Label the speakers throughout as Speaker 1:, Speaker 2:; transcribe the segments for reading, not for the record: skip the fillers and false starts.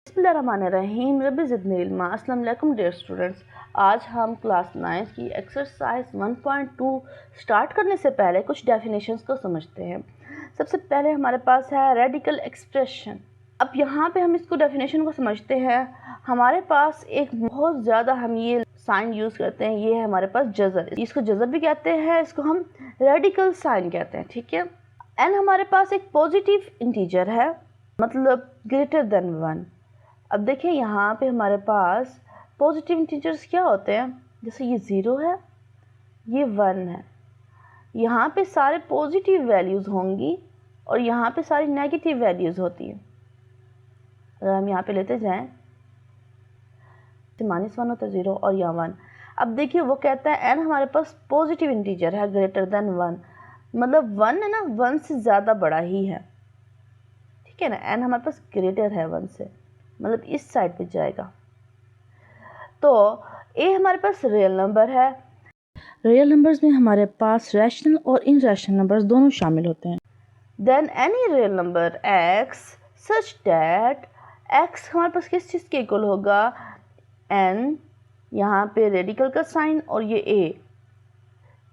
Speaker 1: बिस्मिल्लाहिर्रहमानिर्रहीम रब्बि ज़िदनी इल्मा। अस्सलाम वालेकुम डियर स्टूडेंट्स। आज हम क्लास 9 की एक्सरसाइज 1.2 स्टार्ट करने से पहले कुछ डेफिनेशंस को समझते हैं। सबसे पहले हमारे पास है रेडिकल एक्सप्रेशन। अब यहाँ पे हम इसको डेफिनेशन को समझते हैं। हमारे पास एक बहुत ज़्यादा हम ये साइन यूज़ करते हैं, ये है हमारे पास जज़र। इसको जज़र भी कहते हैं, इसको हम रेडिकल साइन कहते हैं, ठीक है। एन हमारे पास एक पॉजिटिव इंटीजर है, मतलब ग्रेटर देन 1। अब देखिए यहाँ पे हमारे पास पॉजिटिव इंटीजर्स क्या होते हैं, जैसे ये 0 है, ये 1 है। यहाँ पे सारे पॉजिटिव वैल्यूज़ होंगी और यहाँ पे सारी नेगेटिव वैल्यूज़ होती हैं। अगर हम यहाँ पे लेते जाएं तो -1 होता है 0 और यहाँ 1। अब देखिए वो कहता है n हमारे पास पॉजिटिव इंटीजर है ग्रेटर देन 1, मतलब 1 है ना, 1 से ज़्यादा बड़ा ही है, ठीक है ना। n हमारे पास ग्रेटर है 1 से, मतलब इस साइड पे जाएगा। तो a हमारे पास रियल नंबर है। रियल नंबर्स में हमारे पास रैशनल और इनरैशनल नंबर्स दोनों शामिल होते हैं। Then any real number x such that x हमारे पास किस चीज़ के इक्वल होगा, n, यहाँ पे रेडिकल का साइन और ये a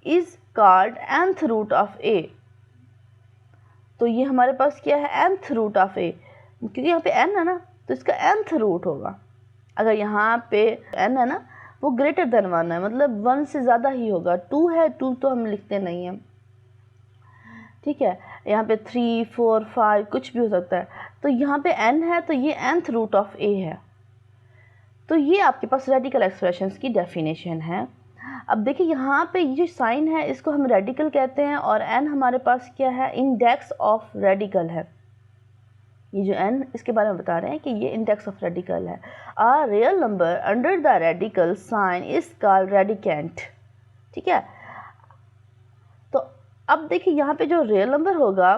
Speaker 1: is called nth root of a। तो ये हमारे पास क्या है, nth रूट ऑफ a, क्योंकि यहाँ पे n है ना, तो इसका nth रूट होगा। अगर यहाँ पे n है ना, वो ग्रेटर देन 1 है, मतलब 1 से ज़्यादा ही होगा। 2 है, 2 तो हम लिखते नहीं हैं, ठीक है। यहाँ पे 3, 4, 5 कुछ भी हो सकता है। तो यहाँ पे n है, तो ये nth रूट ऑफ a है। तो ये आपके पास रेडिकल एक्सप्रेशंस की डेफिनेशन है। अब देखिए यहाँ पे ये जो साइन है इसको हम रेडिकल कहते हैं, और n हमारे पास क्या है, इंडेक्स ऑफ रेडिकल है। ये जो n इसके बारे में बता रहे हैं कि ये इंडेक्स ऑफ रेडिकल है। A real number under the radical sign is called radicand, ठीक है। तो अब देखिए यहाँ पे जो रियल नंबर होगा,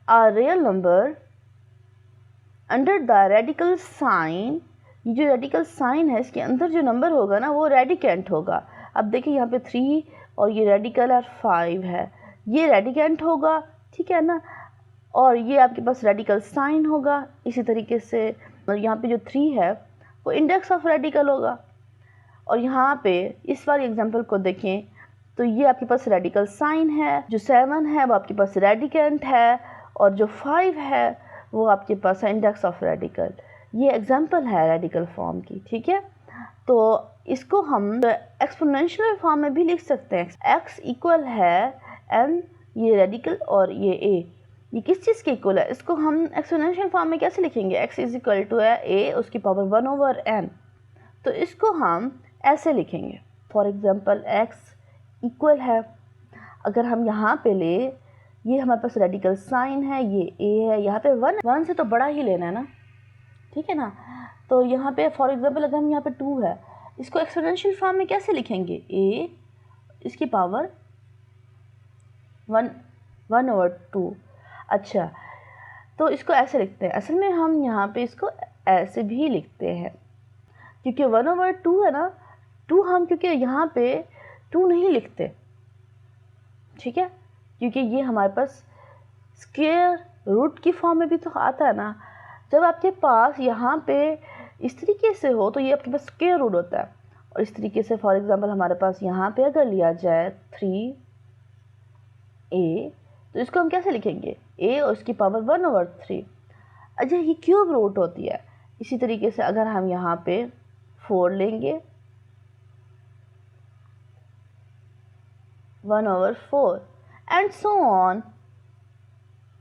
Speaker 1: a real number under the radical sign, ये जो रेडिकल साइन है इसके अंदर जो नंबर होगा ना, वो रेडिकेंट होगा। अब देखिए यहाँ पे 3 और ये रेडिकल है 5 है, ये रेडिकेंट होगा, ठीक है ना। और ये आपके पास रेडिकल साइन होगा। इसी तरीके से यहाँ पे जो 3 है वो इंडेक्स ऑफ रेडिकल होगा। और यहाँ पे इस वाली एग्जांपल को देखें तो ये आपके पास रेडिकल साइन है, जो 7 है वो आपके पास रेडिकेंट है, और जो 5 है वो आपके पास है इंडेक्स ऑफ रेडिकल। ये एग्जांपल है रेडिकल फॉर्म की, ठीक है। तो इसको हम एक्सपोनेंशियल फॉर्म में भी लिख सकते हैं। x इक्वल है n, ये रेडिकल और ये a, ये किस चीज़ के इक्वल है, इसको हम एक्सपोनेंशियल फॉर्म में कैसे लिखेंगे, x इज इक्वल टू है a उसकी पावर 1/n। तो इसको हम ऐसे लिखेंगे। फॉर एग्जांपल x इक्वल है, अगर हम यहाँ पे ले, ये हमारे पास रेडिकल साइन है, ये a है, यहाँ पे 1 से तो बड़ा ही लेना है ना, ठीक है ना। तो यहाँ पे फॉर एग्जांपल अगर हम यहाँ पे 2 है, इसको एक्सपोनेंशियल फॉर्म में कैसे लिखेंगे, a इसकी पावर 1/2। अच्छा, तो इसको ऐसे लिखते हैं। असल में हम यहाँ पे इसको ऐसे भी लिखते हैं, क्योंकि 1/2 है ना, 2 हम क्योंकि यहाँ पे 2 नहीं लिखते, ठीक है, क्योंकि ये हमारे पास स्क्वायर रूट की फॉर्म में भी तो आता है ना। जब आपके पास यहाँ पे इस तरीके से हो तो ये आपके पास स्क्वायर रूट होता है। और इस तरीके से फॉर एग्जांपल हमारे पास यहाँ पे अगर लिया जाए 3a, तो इसको हम कैसे लिखेंगे, a और इसकी पावर 1/3। अच्छा, ये क्यूब रूट होती है। इसी तरीके से अगर हम यहाँ पे 4 लेंगे, 1/4 एंड सो ऑन,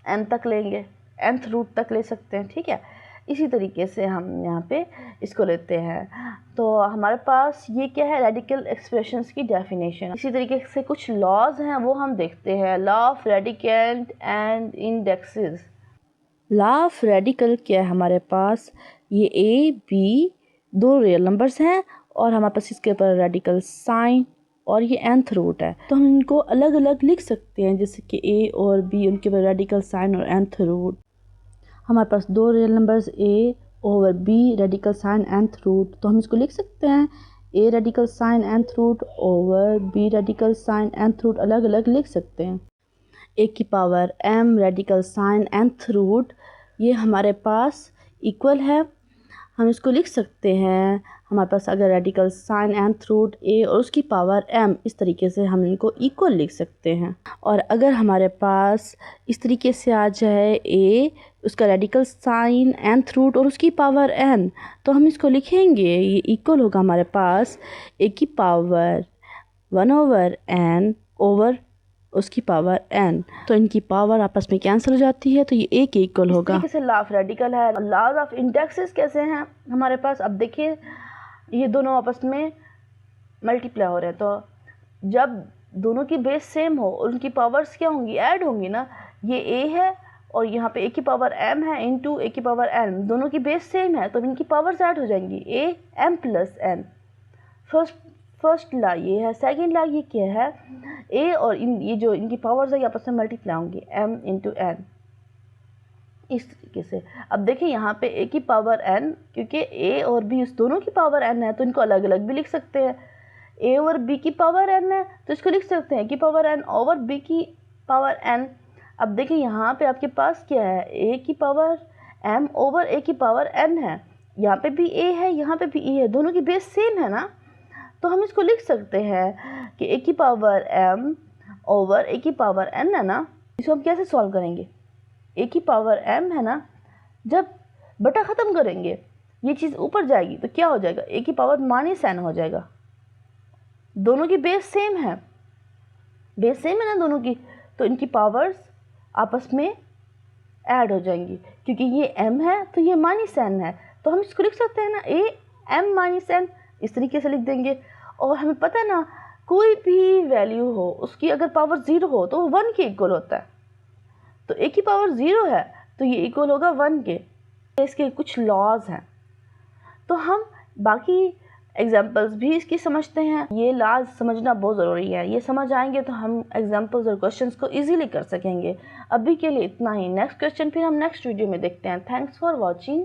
Speaker 1: n तक लेंगे, nth रूट तक ले सकते हैं, ठीक है। इसी तरीके से हम यहाँ पे इसको लेते हैं। तो हमारे पास ये क्या है, रेडिकल एक्सप्रेशंस की डेफिनेशन। इसी तरीके से कुछ लॉज हैं वो हम देखते हैं। Law of radicand and indexes. Law of radical क्या है हमारे पास, ये a b 2 रियल नंबर्स हैं और हमारे पास इसके ऊपर रेडिकल साइन और ये nth रूट है, तो हम इनको अलग अलग लिख सकते हैं, जैसे कि a और b उनके ऊपर रेडिकल साइन और nth रूट। हमारे पास 2 रियल नंबर्स a और b radical sign nth root, तो हम इसको लिख सकते हैं a radical sign nth root और b radical sign nth root अलग अलग लिख सकते हैं। a की power m radical sign nth root ये हमारे पास इक्वल है, हम इसको लिख सकते हैं। हमारे पास अगर radical sign nth root a और उसकी पावर m, इस तरीके से हम इनको इक्वल लिख सकते हैं। और अगर हमारे पास इस तरीके से आ जाए a, उसका रेडिकल साइन nth रूट और उसकी पावर n, तो हम इसको लिखेंगे, ये इक्वल होगा हमारे पास a की पावर 1/n ओवर उसकी पावर n। तो इनकी पावर आपस में कैंसिल हो जाती है, तो ये a के इक्वल होगा। इस तरीके से लॉ ऑफ रेडिकल है। लॉज ऑफ इंडेक्सेस कैसे हैं हमारे पास? अब देखिए, ये दोनों आपस में मल्टीप्लाई हो रहे हैं, तो जब दोनों की बेस सेम हो और उनकी पावर्स क्या होंगी? ऐड होंगी ना। ये a है और यहाँ पे a की पावर m है इंटू a की पावर n, दोनों की बेस सेम है तो इनकी पावर्स ऐड हो जाएंगी, a m plus n। First law ये है। सेकेंड ला ये क्या है? a और ये जो इनकी पावर्स है आपस में मल्टीप्लाई होंगी, m इंटू n, इस तरीके से। अब देखिए यहाँ पे a की पावर n, क्योंकि a और b इस दोनों की पावर n है तो इनको अलग अलग भी लिख सकते हैं। a और b की पावर n है तो इसको लिख सकते हैं a की पावर n ओवर b की पावर n। अब देखिए यहाँ पे आपके पास क्या है? a की पावर m ओवर a की पावर n है। यहाँ पे भी a है, यहाँ पे भी e है, दोनों की बेस सेम है ना, तो हम इसको लिख सकते हैं कि a की पावर m ओवर a की पावर n है ना। इसको हम कैसे सॉल्व करेंगे? a की पावर m है ना, जब बटा ख़त्म करेंगे ये चीज़ ऊपर जाएगी तो क्या हो जाएगा? a की पावर माइनस n हो जाएगा। दोनों की बेस सेम है, बेस सेम है ना दोनों की, तो इनकी पावर्स आपस में ऐड हो जाएंगी। क्योंकि ये m है तो ये माइनस n है, तो हम इसको लिख सकते हैं ना a m माइनस n, इस तरीके से लिख देंगे। और हमें पता है ना, कोई भी वैल्यू हो उसकी अगर पावर 0 हो तो 1 के इक्वल होता है। तो a की पावर 0 है तो ये इक्वल होगा 1 के। इसके कुछ लॉज हैं, तो हम बाकी एग्जाम्पल्स भी इसकी समझते हैं। ये लॉज समझना बहुत ज़रूरी है, ये समझ आएंगे तो हम एग्जाम्पल्स और क्वेश्चंस को इजीली कर सकेंगे। अभी के लिए इतना ही, नेक्स्ट क्वेश्चन फिर हम नेक्स्ट वीडियो में देखते हैं। Thanks for watching.